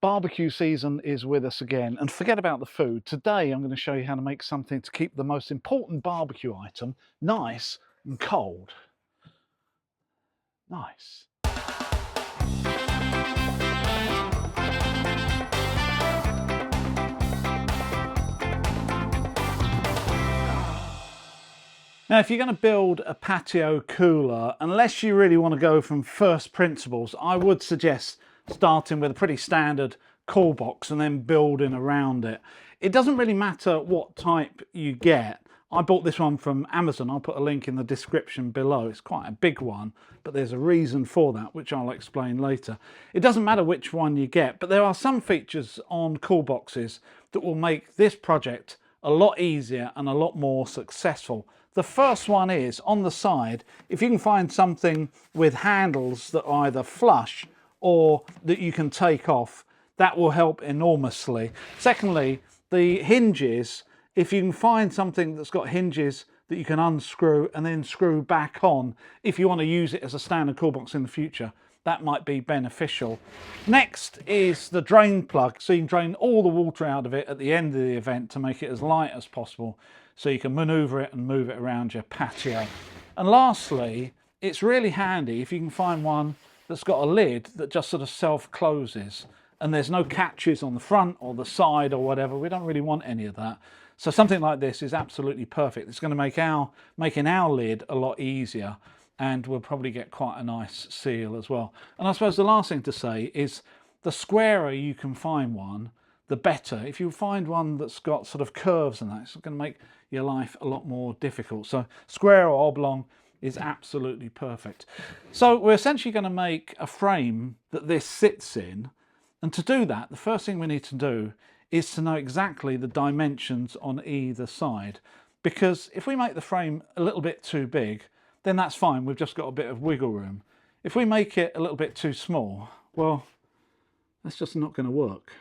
Barbecue season is with us again, and forget about the food. Today I'm going to show you how to make something to keep the most important barbecue item nice and cold. Nice. Now, if you're going to build a patio cooler, unless you really want to go from first principles, I would suggest starting with a pretty standard cool box and then building around it. It doesn't really matter what type you get. I bought this one from Amazon. I'll put a link in the description below. It's quite a big one, but there's a reason for that, which I'll explain later. It doesn't matter which one you get, but there are some features on cool boxes that will make this project a lot easier and a lot more successful. The first one is, on the side, if you can find something with handles that are either flush or that you can take off, that will help enormously. Secondly, the hinges, if you can find something that's got hinges that you can unscrew and then screw back on, if you want to use it as a standard cool box in the future, that might be beneficial. Next is the drain plug, so you can drain all the water out of it at the end of the event to make it as light as possible, so you can maneuver it and move it around your patio. And lastly, it's really handy if you can find one that's got a lid that just sort of self-closes and there's no catches on the front or the side or whatever. We don't really want any of that. So something like this is absolutely perfect. It's going to make making our lid a lot easier, and we'll probably get quite a nice seal as well. And I suppose the last thing to say is the squarer you can find one, the better. If you find one that's got sort of curves and that, it's going to make your life a lot more difficult. So square or oblong is absolutely perfect. So we're essentially going to make a frame that this sits in. And to do that, the first thing we need to do is to know exactly the dimensions on either side. Because if we make the frame a little bit too big, then that's fine, we've just got a bit of wiggle room. If we make it a little bit too small, well, that's just not going to work.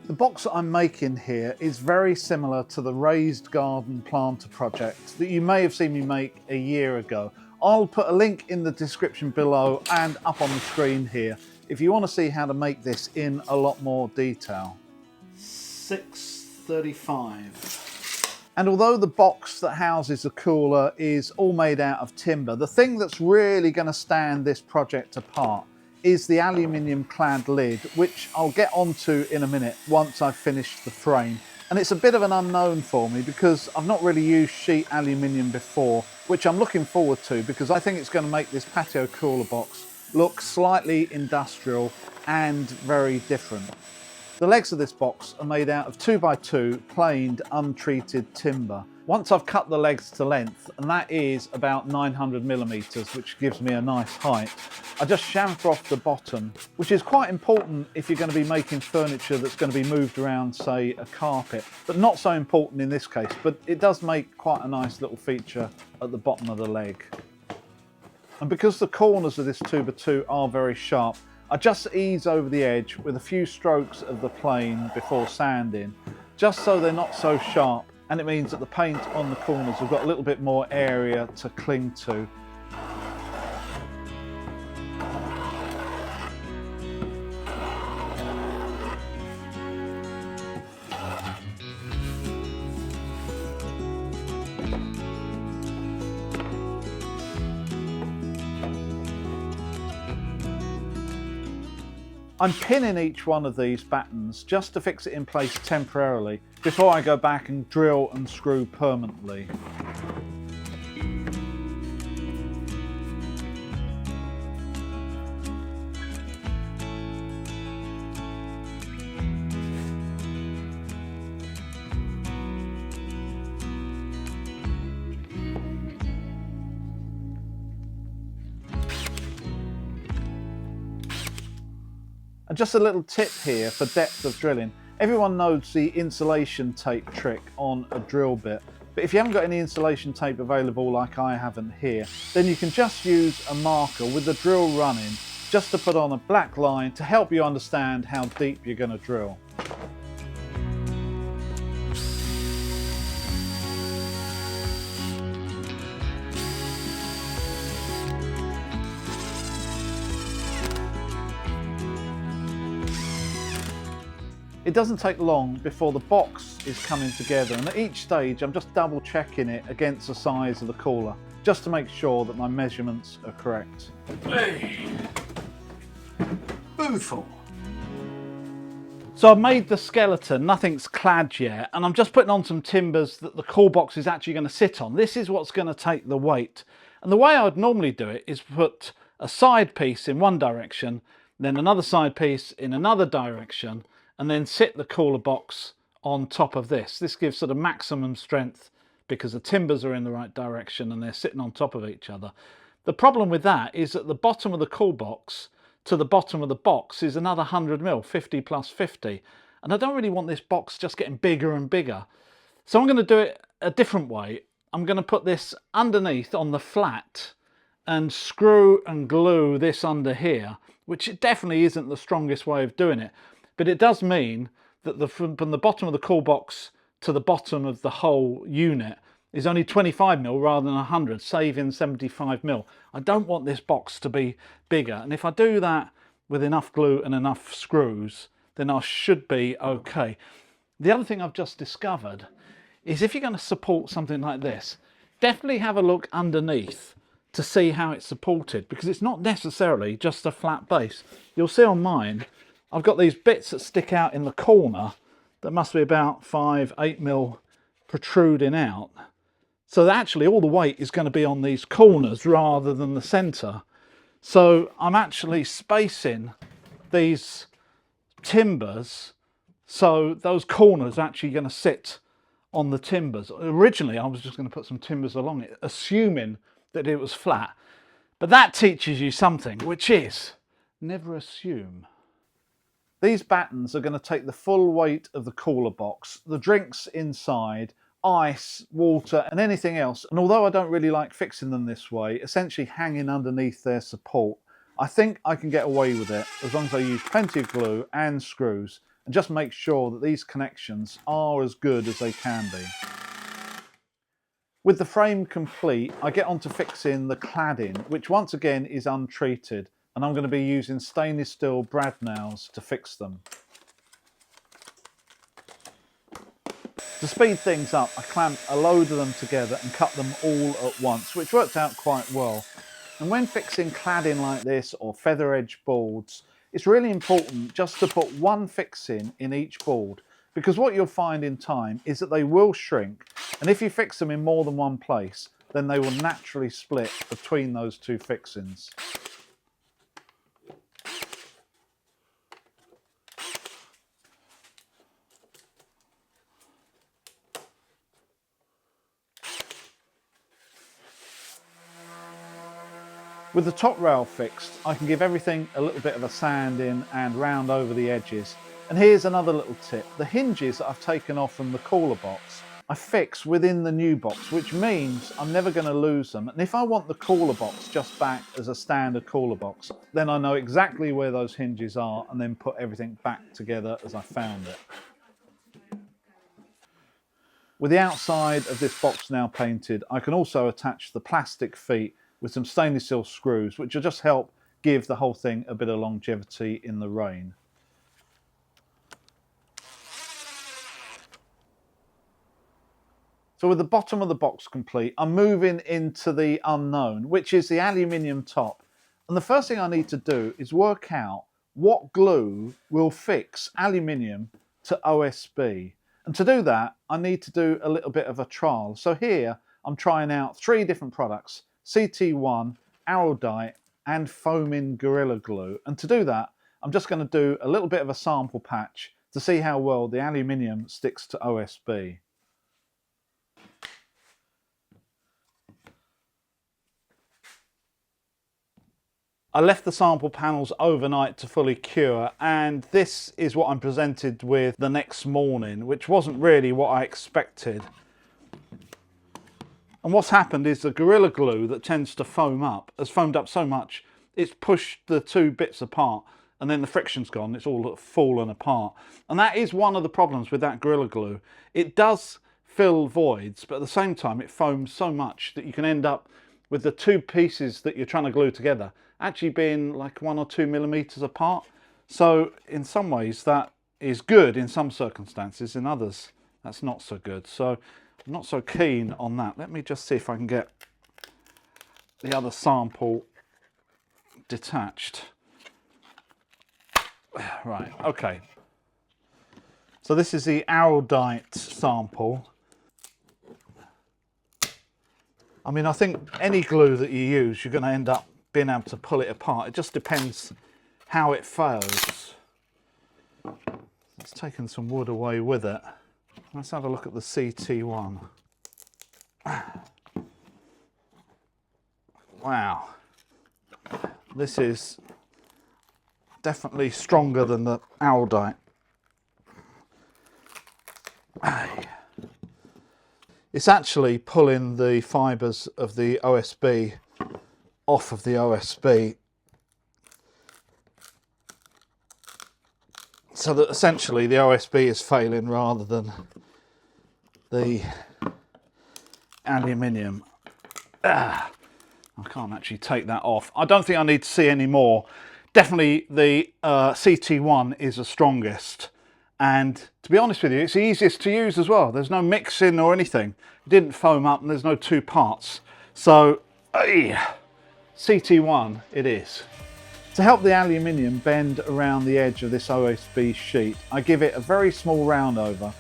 The box that I'm making here is very similar to the raised garden planter project that you may have seen me make a year ago. I'll put a link in the description below and up on the screen here if you want to see how to make this in a lot more detail. 635. And although the box that houses the cooler is all made out of timber, the thing that's really going to stand this project apart is the aluminium clad lid, which I'll get onto in a minute once I've finished the frame. And it's a bit of an unknown for me because I've not really used sheet aluminium before, which I'm looking forward to because I think it's going to make this patio cooler box look slightly industrial and very different. The legs of this box are made out of 2x2 planed untreated timber. Once I've cut the legs to length, and that is about 900mm, which gives me a nice height, I just chamfer off the bottom, which is quite important if you're going to be making furniture that's going to be moved around, say, a carpet, but not so important in this case, but it does make quite a nice little feature at the bottom of the leg. And because the corners of this 2x2 are very sharp, I just ease over the edge with a few strokes of the plane before sanding, just so they're not so sharp, and it means that the paint on the corners have got a little bit more area to cling to. I'm pinning each one of these battens just to fix it in place temporarily before I go back and drill and screw permanently. And just a little tip here for depth of drilling. Everyone knows the insulation tape trick on a drill bit, but if you haven't got any insulation tape available like I haven't here, then you can just use a marker with the drill running just to put on a black line to help you understand how deep you're going to drill. It doesn't take long before the box is coming together, and at each stage I'm just double checking it against the size of the cooler, just to make sure that my measurements are correct. Hey. Beautiful. So I've made the skeleton, nothing's clad yet, and I'm just putting on some timbers that the cool box is actually going to sit on. This is what's going to take the weight. And the way I would normally do it is put a side piece in one direction, then another side piece in another direction, and then sit the cooler box on top of this. This gives sort of maximum strength because the timbers are in the right direction and they're sitting on top of each other. The problem with that is that the bottom of the cool box to the bottom of the box is another 100 mil, 50 plus 50. And I don't really want this box just getting bigger and bigger. So I'm going to do it a different way. I'm going to put this underneath on the flat and screw and glue this under here, which it definitely isn't the strongest way of doing it. But it does mean that from the bottom of the cool box to the bottom of the whole unit is only 25 mil rather than 100, saving 75 mil. I don't want this box to be bigger, and if I do that with enough glue and enough screws, then I should be okay. The other thing I've just discovered is if you're going to support something like this, definitely have a look underneath to see how it's supported, because it's not necessarily just a flat base. You'll see on mine, I've got these bits that stick out in the corner that must be about 5-8 mil protruding out. So actually all the weight is going to be on these corners rather than the centre. So I'm actually spacing these timbers so those corners are actually going to sit on the timbers. Originally I was just going to put some timbers along it, assuming that it was flat. But that teaches you something, which is never assume. These battens are going to take the full weight of the cooler box, the drinks inside, ice, water and anything else, and although I don't really like fixing them this way, essentially hanging underneath their support, I think I can get away with it as long as I use plenty of glue and screws and just make sure that these connections are as good as they can be. With the frame complete, I get on to fixing the cladding, which once again is untreated, and I'm going to be using stainless steel brad nails to fix them. To speed things up, I clamped a load of them together and cut them all at once, which worked out quite well. And when fixing cladding like this or feather edge boards, it's really important just to put one fixing in each board, because what you'll find in time is that they will shrink, and if you fix them in more than one place, then they will naturally split between those two fixings. With the top rail fixed, I can give everything a little bit of a sand in and round over the edges. And here's another little tip. The hinges that I've taken off from the cooler box, I fix within the new box, which means I'm never going to lose them. And if I want the cooler box just back as a standard cooler box, then I know exactly where those hinges are and then put everything back together as I found it. With the outside of this box now painted, I can also attach the plastic feet with some stainless steel screws, which will just help give the whole thing a bit of longevity in the rain. So with the bottom of the box complete, I'm moving into the unknown, which is the aluminium top. And the first thing I need to do is work out what glue will fix aluminium to OSB. And to do that, I need to do a little bit of a trial. So here, I'm trying out 3 different products: CT1, Araldite and foaming Gorilla Glue. And to do that, I'm just going to do a little bit of a sample patch to see how well the aluminium sticks to OSB. I left the sample panels overnight to fully cure, and this is what I'm presented with the next morning, which wasn't really what I expected. And what's happened is the Gorilla Glue that tends to foam up has foamed up so much it's pushed the 2 bits apart, and then the friction's gone, it's all fallen apart. And that is one of the problems with that Gorilla Glue. It does fill voids, but at the same time it foams so much that you can end up with the 2 pieces that you're trying to glue together actually being like 1 or 2 millimeters apart. So in some ways that is good in some circumstances, in others that's not so good. So I'm not so keen on that. Let me just see if I can get the other sample detached. Right, okay. So this is the Erudite sample. I mean, I think any glue that you use, you're going to end up being able to pull it apart. It just depends how it fails. It's taken some wood away with it. Let's have a look at the CT1. Wow. This is definitely stronger than the Erudite. It's actually pulling the fibres of the OSB off of the OSB, so that essentially the OSB is failing rather than the aluminium. I can't actually take that off. I don't think I need to see any more. Definitely the CT1 is the strongest, and to be honest with you, it's the easiest to use as well. There's no mixing or anything. It didn't foam up and there's no two parts. So CT1 it is. To help the aluminium bend around the edge of this OSB sheet, I give it a very small round over.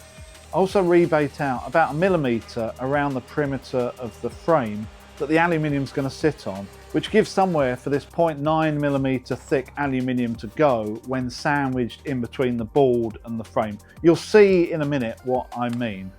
I also rebate out about 1 millimetre around the perimeter of the frame that the aluminium is going to sit on, which gives somewhere for this 0.9 millimetre thick aluminium to go when sandwiched in between the board and the frame. You'll see in a minute what I mean.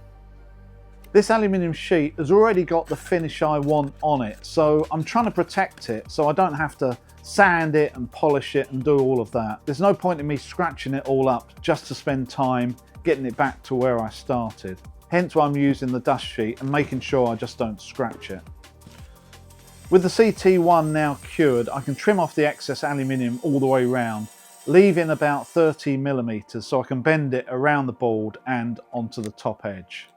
This aluminium sheet has already got the finish I want on it, so I'm trying to protect it so I don't have to sand it and polish it and do all of that. There's no point in me scratching it all up just to spend time getting it back to where I started. Hence why I'm using the dust sheet and making sure I just don't scratch it. With the CT1 now cured, I can trim off the excess aluminium all the way round, leaving about 30 millimeters so I can bend it around the board and onto the top edge.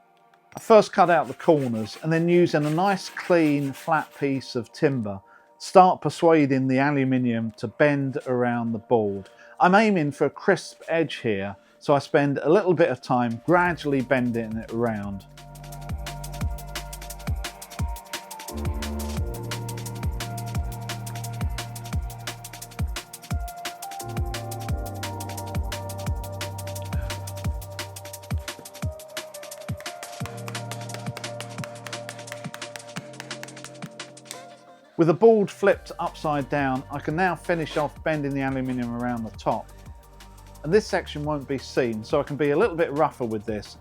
I first cut out the corners and then, using a nice clean flat piece of timber, start persuading the aluminium to bend around the board. I'm aiming for a crisp edge here, so I spend a little bit of time gradually bending it around. With the board flipped upside down, I can now finish off bending the aluminium around the top. And this section won't be seen, so I can be a little bit rougher with this.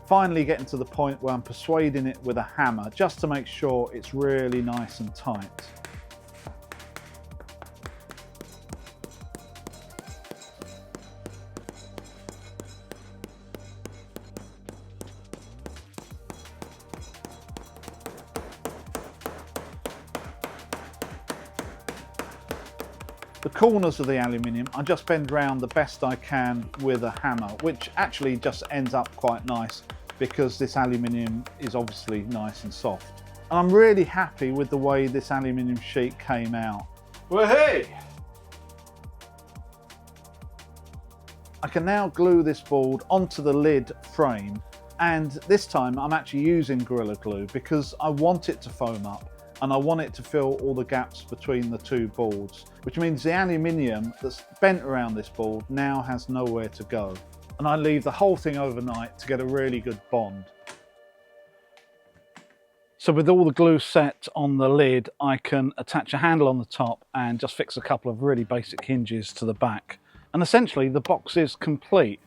Finally getting to the point where I'm persuading it with a hammer, just to make sure it's really nice and tight. The corners of the aluminium I just bend round the best I can with a hammer, which actually just ends up quite nice because this aluminium is obviously nice and soft. And I'm really happy with the way this aluminium sheet came out. Well, hey! I can now glue this board onto the lid frame, and this time I'm actually using Gorilla Glue because I want it to foam up and I want it to fill all the gaps between the two boards, which means the aluminium that's bent around this board now has nowhere to go. And I leave the whole thing overnight to get a really good bond. So with all the glue set on the lid, I can attach a handle on the top and just fix a couple of really basic hinges to the back. And essentially the box is complete.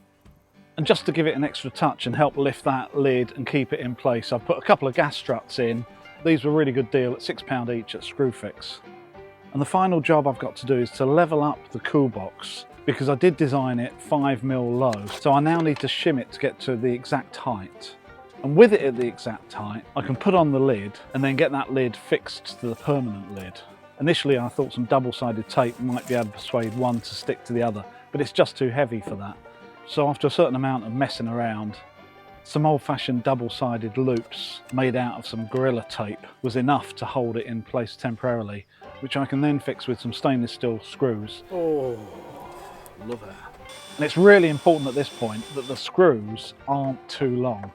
And just to give it an extra touch and help lift that lid and keep it in place, I've put a couple of gas struts in. These were a really good deal at £6 each at Screwfix. And the final job I've got to do is to level up the cool box, because I did design it 5mm low, so I now need to shim it to get to the exact height. And with it at the exact height, I can put on the lid and then get that lid fixed to the permanent lid. Initially I thought some double-sided tape might be able to persuade one to stick to the other, but it's just too heavy for that. So after a certain amount of messing around, some old-fashioned double-sided loops made out of some Gorilla tape was enough to hold it in place temporarily, which I can then fix with some stainless steel screws. Oh, love it. And it's really important at this point that the screws aren't too long,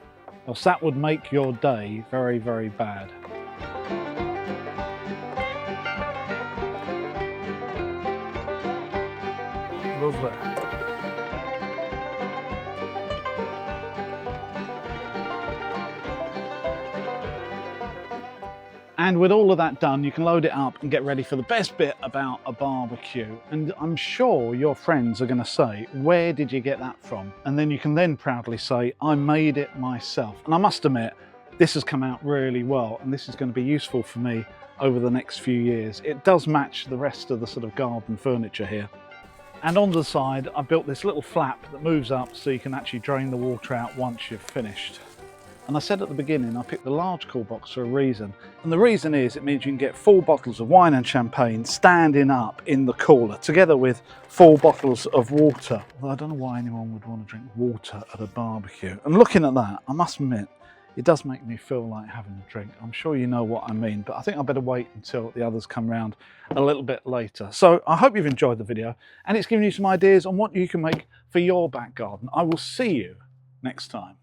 else that would make your day very, very bad. Lovely. And with all of that done, you can load it up and get ready for the best bit about a barbecue. And I'm sure your friends are going to say, where did you get that from? And then you can then proudly say, I made it myself. And I must admit, this has come out really well, and this is going to be useful for me over the next few years. It does match the rest of the sort of garden furniture here. And on the side, I built this little flap that moves up so you can actually drain the water out once you've finished. And I said at the beginning, I picked the large cool box for a reason. And the reason is it means you can get 4 bottles of wine and champagne standing up in the cooler, together with 4 bottles of water. Well, I don't know why anyone would want to drink water at a barbecue. And looking at that, I must admit, it does make me feel like having a drink. I'm sure you know what I mean, but I think I better wait until the others come round a little bit later. So I hope you've enjoyed the video, and it's given you some ideas on what you can make for your back garden. I will see you next time.